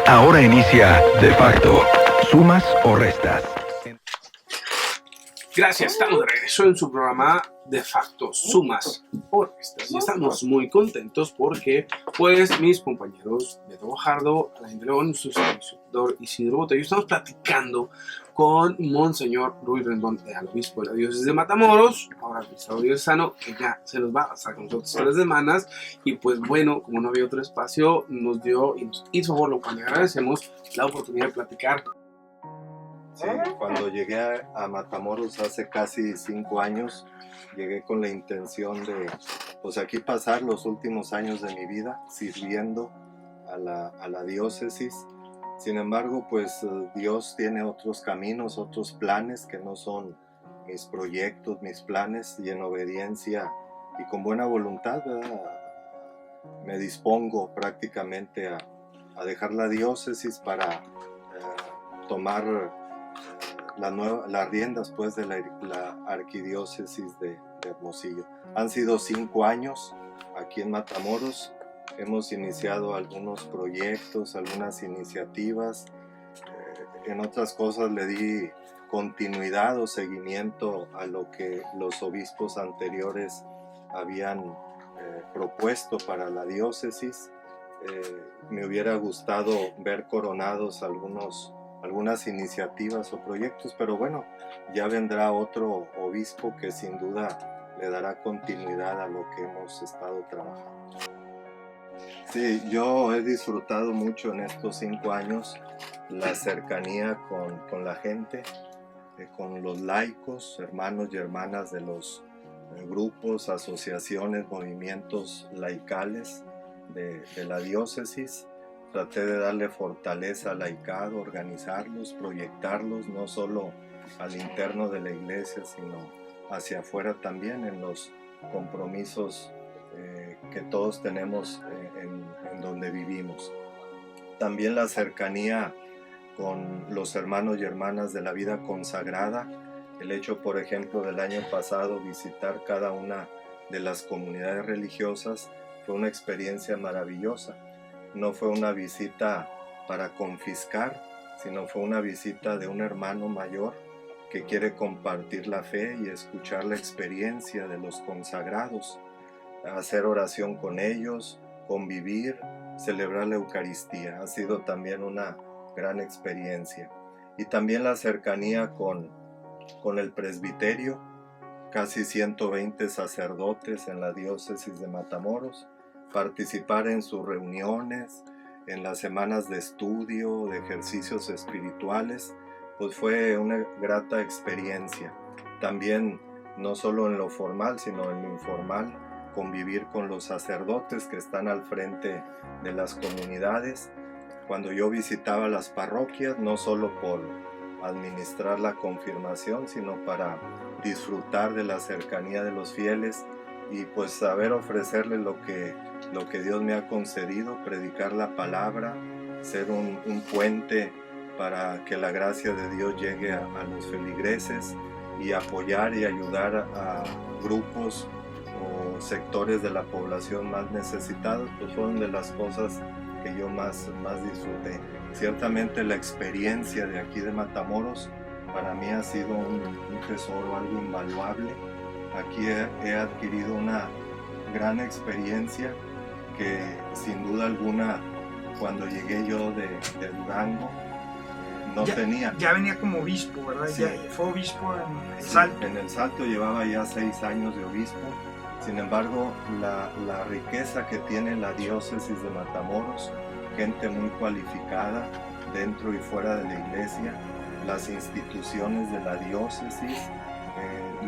Ahora inicia De Facto. ¿Sumas o restas? Gracias, estamos de regreso en su programa De Facto, Sumas o Restas. Y estamos muy contentos porque, pues, mis compañeros Beto Guajardo, Alain de León, su servidor Isidro Botello, estamos platicando con Monseñor Ruiz Rendón, el obispo de la diócesis de Matamoros, ahora administrador diocesano, que ya se nos va a estar con nosotros 3 semanas. Y pues bueno, como no había otro espacio, nos dio y nos hizo favor, lo cual le agradecemos, la oportunidad de platicar. Sí, cuando llegué a Matamoros hace casi 5 años, llegué con la intención de, pues aquí pasar los últimos años de mi vida sirviendo a la diócesis. Sin embargo, pues Dios tiene otros caminos, otros planes que no son mis proyectos, mis planes, y en obediencia y con buena voluntad, ¿verdad? Me dispongo prácticamente a dejar la diócesis para tomar las riendas pues de la arquidiócesis de Hermosillo. Han sido 5 años aquí en Matamoros. Hemos iniciado algunos proyectos, algunas iniciativas. En otras cosas le di continuidad o seguimiento a lo que los obispos anteriores habían propuesto para la diócesis. Me hubiera gustado ver coronados algunas iniciativas o proyectos, pero bueno, ya vendrá otro obispo que sin duda le dará continuidad a lo que hemos estado trabajando. Sí, yo he disfrutado mucho en estos 5 años la cercanía con la gente, con los laicos, hermanos y hermanas de los grupos, asociaciones, movimientos laicales de la diócesis. Traté de darle fortaleza al laicado, organizarlos, proyectarlos, no solo al interno de la iglesia, sino hacia afuera también, en los compromisos que todos tenemos en donde vivimos. También la cercanía con los hermanos y hermanas de la vida consagrada. El hecho, por ejemplo, del año pasado, visitar cada una de las comunidades religiosas fue una experiencia maravillosa. No fue una visita para confiscar, sino fue una visita de un hermano mayor que quiere compartir la fe y escuchar la experiencia de los consagrados, hacer oración con ellos, convivir, celebrar la Eucaristía. Ha sido también una gran experiencia. Y también la cercanía con el presbiterio, casi 120 sacerdotes en la diócesis de Matamoros, participar en sus reuniones, en las semanas de estudio, de ejercicios espirituales, pues fue una grata experiencia. También, no solo en lo formal, sino en lo informal, convivir con los sacerdotes que están al frente de las comunidades. Cuando yo visitaba las parroquias, no solo por administrar la confirmación, sino para disfrutar de la cercanía de los fieles y pues saber ofrecerles lo que Dios me ha concedido, predicar la palabra, ser un puente para que la gracia de Dios llegue a los feligreses y apoyar y ayudar a grupos o sectores de la población más necesitados, pues fueron de las cosas que yo más disfruté. Ciertamente la experiencia de aquí de Matamoros para mí ha sido un tesoro, algo invaluable. Aquí he adquirido una gran experiencia que sin duda alguna cuando llegué yo de Durango no tenía. Ya venía como obispo, ¿verdad? Sí. Ya fue obispo en El Salto. En El Salto llevaba ya 6 años de obispo. Sin embargo, la riqueza que tiene la diócesis de Matamoros, gente muy cualificada dentro y fuera de la iglesia, las instituciones de la diócesis,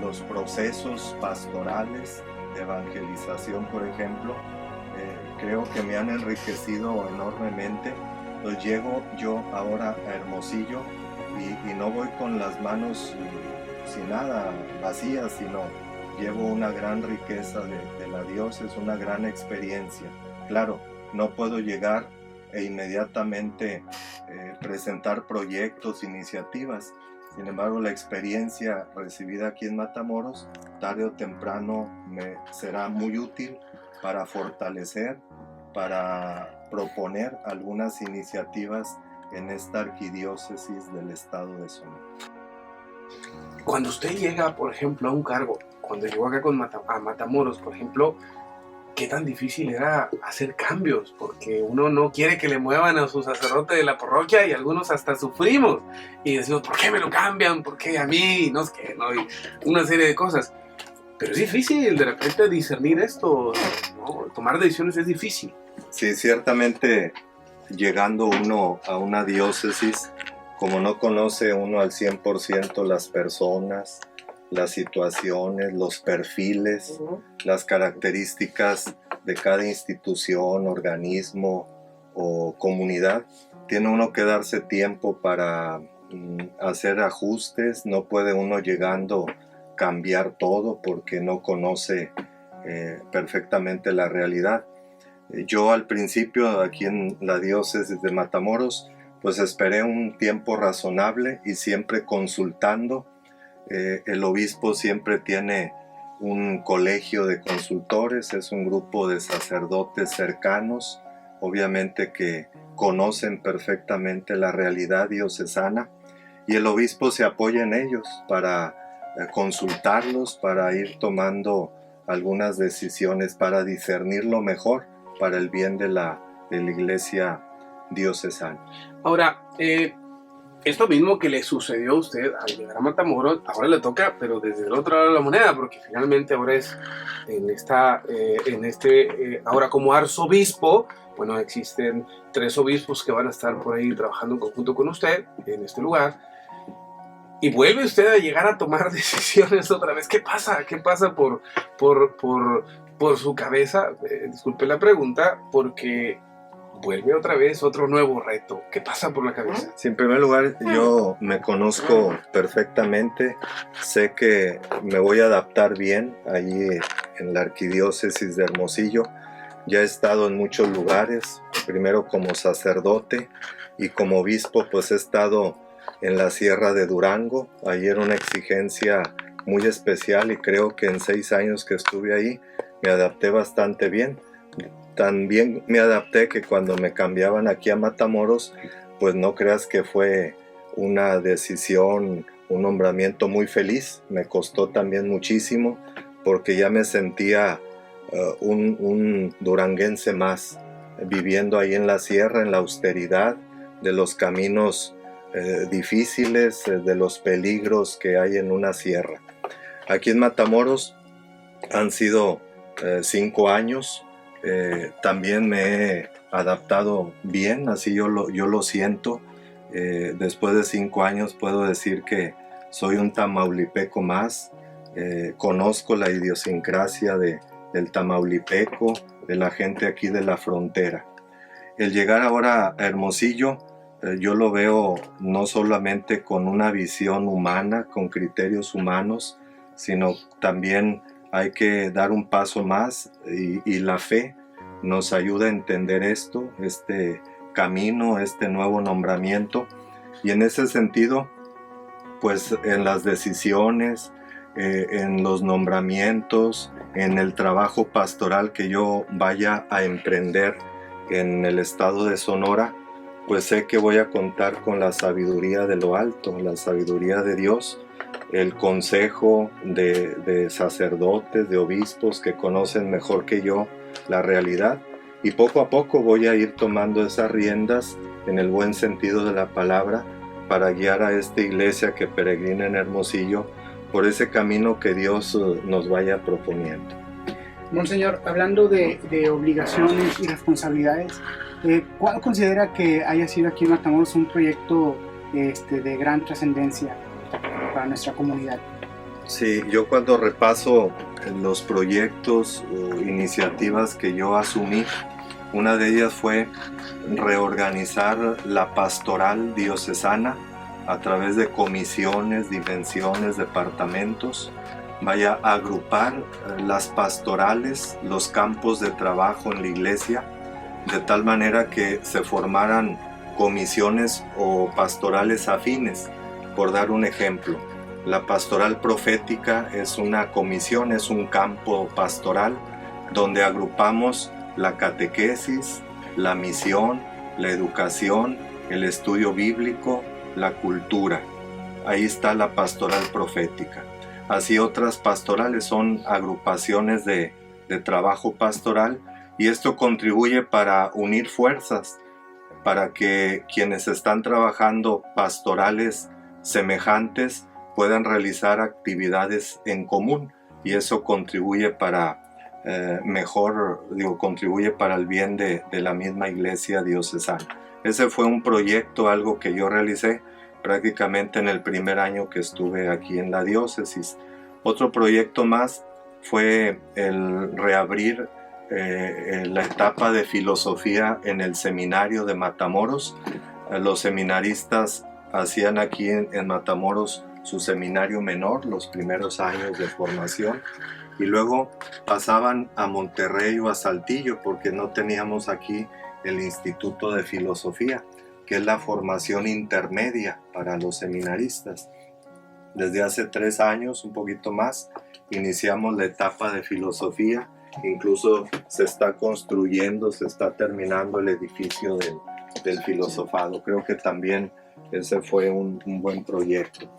los procesos pastorales de evangelización, por ejemplo, creo que me han enriquecido enormemente. Pues llego yo ahora a Hermosillo y no voy con las manos sin nada vacías, sino llevo una gran riqueza de la diócesis, una gran experiencia. Claro, no puedo llegar e inmediatamente presentar proyectos, iniciativas. Sin embargo, la experiencia recibida aquí en Matamoros, tarde o temprano me será muy útil para fortalecer, para proponer algunas iniciativas en esta arquidiócesis del estado de Sonora. Cuando usted llega, por ejemplo, a un cargo, cuando llegó acá a Matamoros, por ejemplo, ¿qué tan difícil era hacer cambios? Porque uno no quiere que le muevan a su sacerdote de la parroquia y algunos hasta sufrimos. Y decimos, ¿por qué me lo cambian? ¿Por qué a mí? No sé qué, ¿no? Y una serie de cosas. Pero es difícil de repente discernir esto, ¿no? Tomar decisiones es difícil. Sí, ciertamente llegando uno a una diócesis, como no conoce uno al 100% las personas, las situaciones, los perfiles, las características de cada institución, organismo o comunidad, tiene uno que darse tiempo para hacer ajustes. No puede uno llegando cambiar todo porque no conoce perfectamente la realidad. Yo al principio aquí en la diócesis de Matamoros pues esperé un tiempo razonable y siempre consultando. El obispo siempre tiene un colegio de consultores, es un grupo de sacerdotes cercanos, obviamente que conocen perfectamente la realidad diocesana, y el obispo se apoya en ellos para consultarlos, para ir tomando algunas decisiones, para discernirlo mejor para el bien de la iglesia diocesana. Ahora, esto mismo que le sucedió a usted al llegar a Matamoros, ahora le toca, pero desde el otro lado de la moneda, porque finalmente ahora es ahora como arzobispo. Bueno, existen 3 obispos que van a estar por ahí trabajando en conjunto con usted en este lugar. Y vuelve usted a llegar a tomar decisiones otra vez. ¿Qué pasa? ¿Qué pasa por su cabeza? Disculpe la pregunta, porque vuelve otra vez otro nuevo reto. ¿Qué pasa por la cabeza? Sí, en primer lugar, yo me conozco perfectamente. Sé que me voy a adaptar bien allí en la arquidiócesis de Hermosillo. Ya he estado en muchos lugares, primero como sacerdote y como obispo, pues he estado en la Sierra de Durango. Ahí era una exigencia muy especial y creo que en 6 años que estuve ahí me adapté bastante bien. También me adapté que cuando me cambiaban aquí a Matamoros, pues no creas que fue una decisión, un nombramiento muy feliz. Me costó también muchísimo porque ya me sentía un duranguense más, viviendo ahí en la sierra, en la austeridad de los caminos difíciles, de los peligros que hay en una sierra. Aquí en Matamoros han sido 5 años. También me he adaptado bien, así yo lo siento. Después de 5 años puedo decir que soy un tamaulipeco más. Conozco la idiosincrasia del tamaulipeco, de la gente aquí de la frontera. El llegar ahora a Hermosillo, yo lo veo no solamente con una visión humana, con criterios humanos, sino también hay que dar un paso más y la fe nos ayuda a entender esto, este camino, este nuevo nombramiento. Y en ese sentido, pues en las decisiones, en los nombramientos, en el trabajo pastoral que yo vaya a emprender en el estado de Sonora, pues sé que voy a contar con la sabiduría de lo alto, la sabiduría de Dios, el consejo de sacerdotes, de obispos que conocen mejor que yo la realidad, y poco a poco voy a ir tomando esas riendas en el buen sentido de la palabra para guiar a esta iglesia que peregrina en Hermosillo por ese camino que Dios nos vaya proponiendo. Monseñor, hablando de obligaciones y responsabilidades, ¿cuál considera que haya sido aquí en Matamoros un proyecto de gran trascendencia para nuestra comunidad? Sí, yo cuando repaso los proyectos o iniciativas que yo asumí, una de ellas fue reorganizar la pastoral diocesana a través de comisiones, dimensiones, departamentos. Vaya a agrupar las pastorales, los campos de trabajo en la iglesia, de tal manera que se formaran comisiones o pastorales afines. Por dar un ejemplo, la pastoral profética es una comisión, es un campo pastoral donde agrupamos la catequesis, la misión, la educación, el estudio bíblico, la cultura. Ahí está la pastoral profética. Así otras pastorales son agrupaciones de trabajo pastoral, y esto contribuye para unir fuerzas, para que quienes están trabajando pastorales semejantes puedan realizar actividades en común, y eso contribuye para contribuye para el bien de la misma iglesia diocesana. Ese fue un proyecto, algo que yo realicé prácticamente en el primer año que estuve aquí en la diócesis. Otro proyecto más fue el reabrir la etapa de filosofía en el seminario de Matamoros. Los seminaristas hacían aquí en Matamoros su seminario menor, los primeros años de formación, y luego pasaban a Monterrey o a Saltillo, porque no teníamos aquí el Instituto de Filosofía, que es la formación intermedia para los seminaristas. Desde hace 3 años, un poquito más, iniciamos la etapa de filosofía. Incluso se está construyendo, se está terminando el edificio del filosofado. Creo que también ese fue un buen proyecto.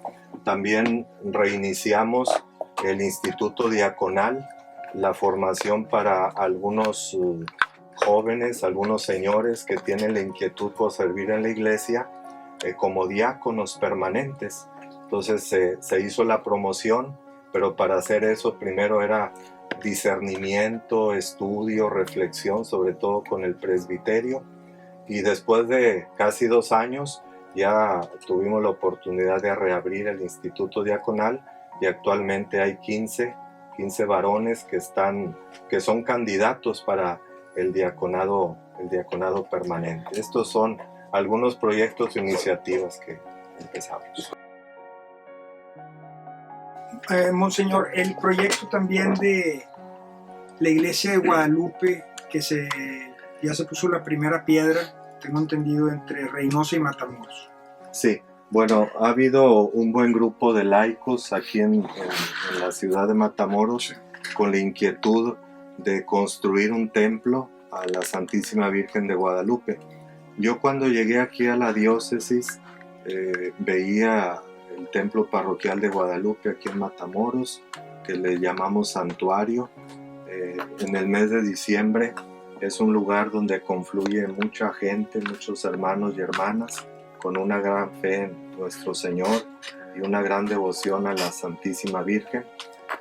También reiniciamos el Instituto Diaconal, la formación para algunos jóvenes, algunos señores que tienen la inquietud por servir en la iglesia como diáconos permanentes. Entonces se hizo la promoción, pero para hacer eso primero era discernimiento, estudio, reflexión, sobre todo con el presbiterio, y después de casi 2 años ya tuvimos la oportunidad de reabrir el Instituto Diaconal, y actualmente hay 15 varones que son candidatos para el diaconado permanente. Estos son algunos proyectos e iniciativas que empezamos. Monseñor, el proyecto también de la iglesia de Guadalupe, que ya se puso la primera piedra, tengo entendido, entre Reynosa y Matamoros. Sí, bueno, ha habido un buen grupo de laicos aquí en la ciudad de Matamoros con la inquietud de construir un templo a la Santísima Virgen de Guadalupe. Yo cuando llegué aquí a la diócesis veía el templo parroquial de Guadalupe aquí en Matamoros, que le llamamos santuario. En el mes de diciembre es un lugar donde confluye mucha gente, muchos hermanos y hermanas con una gran fe en nuestro Señor y una gran devoción a la Santísima Virgen,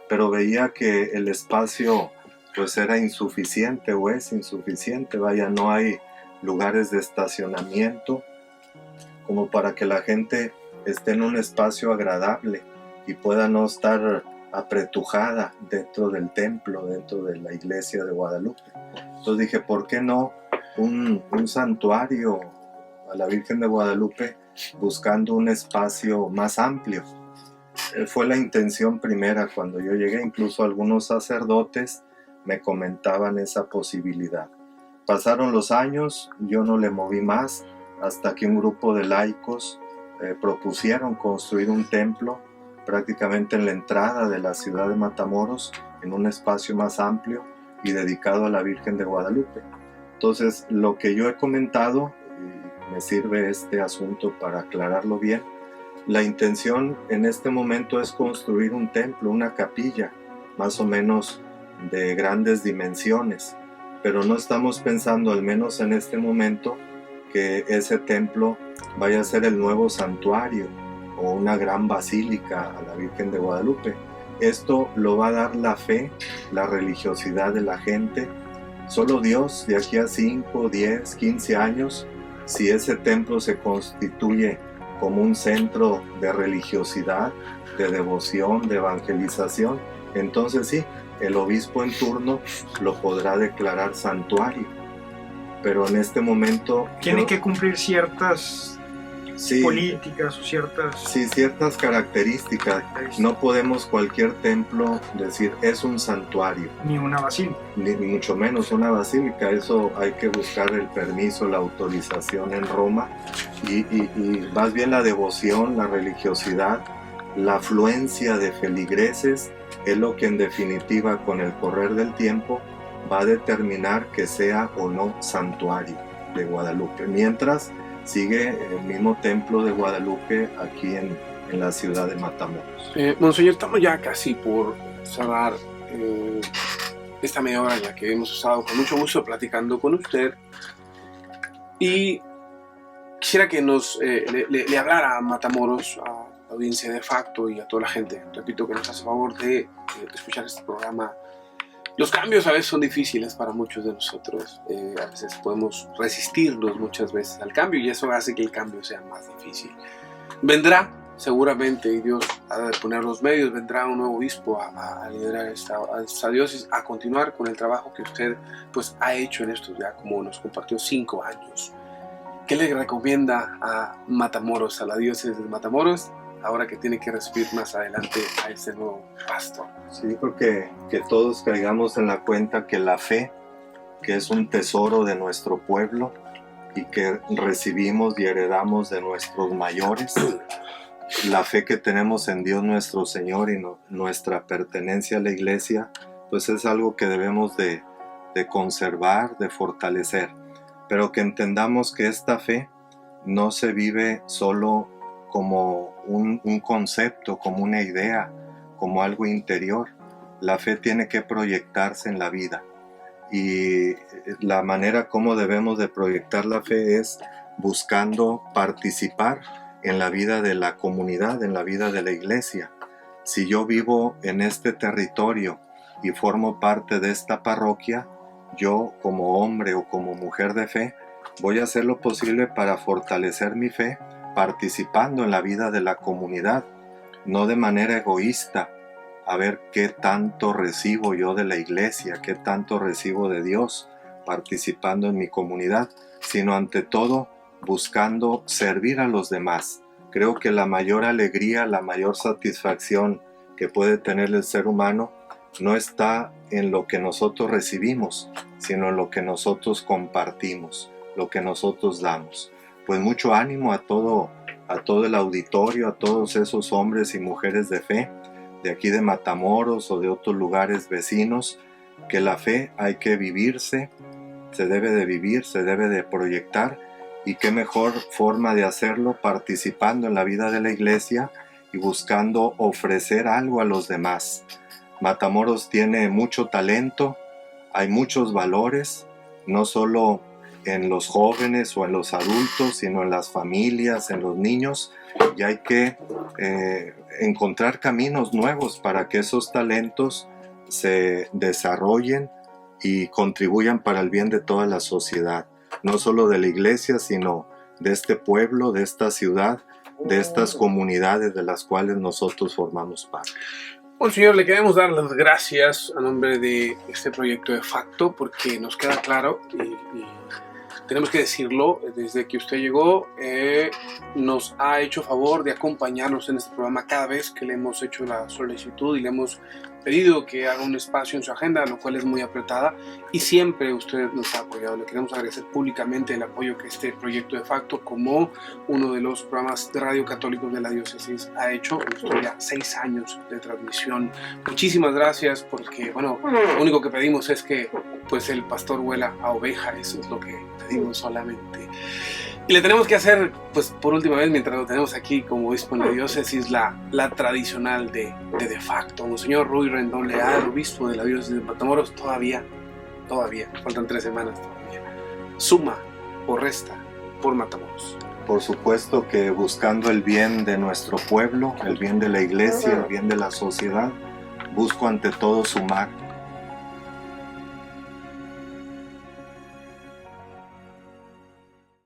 pero veía que el espacio pues era insuficiente o es insuficiente, no hay lugares de estacionamiento como para que la gente esté en un espacio agradable y pueda no estar apretujada dentro del templo, dentro de la iglesia de Guadalupe. Entonces dije, ¿por qué no un santuario a la Virgen de Guadalupe buscando un espacio más amplio? Fue la intención primera cuando yo llegué. Incluso algunos sacerdotes me comentaban esa posibilidad. Pasaron los años, yo no le moví más, hasta que un grupo de laicos propusieron construir un templo prácticamente en la entrada de la ciudad de Matamoros, en un espacio más amplio y dedicado a la Virgen de Guadalupe. Entonces, lo que yo he comentado, y me sirve este asunto para aclararlo bien, la intención en este momento es construir un templo, una capilla, más o menos de grandes dimensiones, pero no estamos pensando, al menos en este momento, que ese templo vaya a ser el nuevo santuario o una gran basílica a la Virgen de Guadalupe. Esto lo va a dar la fe, la religiosidad de la gente. Solo Dios, de aquí a 5, 10, 15 años, si ese templo se constituye como un centro de religiosidad, de devoción, de evangelización, entonces sí, el obispo en turno lo podrá declarar santuario. Pero en este momento tiene que cumplir ciertas políticas o ciertas características. No podemos cualquier templo decir es un santuario, ni una basílica, ni mucho menos una basílica. Eso hay que buscar el permiso, la autorización en Roma, y más bien la devoción, la religiosidad, la afluencia de feligreses es lo que en definitiva con el correr del tiempo va a determinar que sea o no santuario de Guadalupe, mientras sigue el mismo templo de Guadalupe aquí en la ciudad de Matamoros. Monseñor, estamos ya casi por cerrar esta media hora ya que hemos estado con mucho gusto platicando con usted, y quisiera que le hablara a Matamoros, a la audiencia de facto y a toda la gente, repito, que nos hace favor de escuchar este programa. Los cambios a veces son difíciles para muchos de nosotros, a veces podemos resistirnos muchas veces al cambio y eso hace que el cambio sea más difícil. Vendrá seguramente, y Dios ha de poner los medios, vendrá un nuevo obispo a liderar esta diócesis, a continuar con el trabajo que usted pues ha hecho en estos ya, como nos compartió, 5 años. ¿Qué le recomienda a Matamoros, a la diócesis de Matamoros, ahora que tiene que recibir más adelante a este nuevo pastor? Sí, porque que todos caigamos en la cuenta que la fe, que es un tesoro de nuestro pueblo y que recibimos y heredamos de nuestros mayores, la fe que tenemos en Dios nuestro Señor y nuestra pertenencia a la iglesia, pues es algo que debemos de conservar, de fortalecer, pero que entendamos que esta fe no se vive solo como un concepto, como una idea, como algo interior. La fe tiene que proyectarse en la vida, y la manera como debemos de proyectar la fe es buscando participar en la vida de la comunidad, en la vida de la iglesia. Si yo vivo en este territorio y formo parte de esta parroquia, yo como hombre o como mujer de fe voy a hacer lo posible para fortalecer mi fe participando en la vida de la comunidad, no de manera egoísta, a ver qué tanto recibo yo de la iglesia, qué tanto recibo de Dios participando en mi comunidad, sino ante todo buscando servir a los demás. Creo que la mayor alegría, la mayor satisfacción que puede tener el ser humano no está en lo que nosotros recibimos, sino en lo que nosotros compartimos, lo que nosotros damos. Pues mucho ánimo a todo el auditorio, a todos esos hombres y mujeres de fe, de aquí de Matamoros o de otros lugares vecinos, que la fe hay que vivirse, se debe de vivir, se debe de proyectar, y qué mejor forma de hacerlo participando en la vida de la iglesia y buscando ofrecer algo a los demás. Matamoros tiene mucho talento, hay muchos valores, no solo en los jóvenes o en los adultos, sino en las familias, en los niños, y hay que encontrar caminos nuevos para que esos talentos se desarrollen y contribuyan para el bien de toda la sociedad, no solo de la iglesia, sino de este pueblo, de esta ciudad, de estas comunidades de las cuales nosotros formamos parte. Bueno, señor, le queremos dar las gracias a nombre de este proyecto de facto, porque nos queda claro y tenemos que decirlo, desde que usted llegó nos ha hecho favor de acompañarnos en este programa cada vez que le hemos hecho la solicitud y le hemos pedido que haga un espacio en su agenda, lo cual es muy apretada, y siempre usted nos ha apoyado. Le queremos agradecer públicamente el apoyo que este proyecto de facto, como uno de los programas de radio católicos de la diócesis, ha hecho. Estoy ya 6 años de transmisión. Muchísimas gracias, porque bueno, lo único que pedimos es que pues el pastor huela a oveja, eso es lo que pedimos solamente. Y le tenemos que hacer, pues por última vez, mientras lo tenemos aquí como obispo en la diócesis, la tradicional de facto. Monseñor Ruy Rendón Leal, obispo de la diócesis de Matamoros, todavía, faltan 3 semanas todavía. Suma o resta por Matamoros. Por supuesto que buscando el bien de nuestro pueblo, el bien de la iglesia, el bien de la sociedad, busco ante todo sumar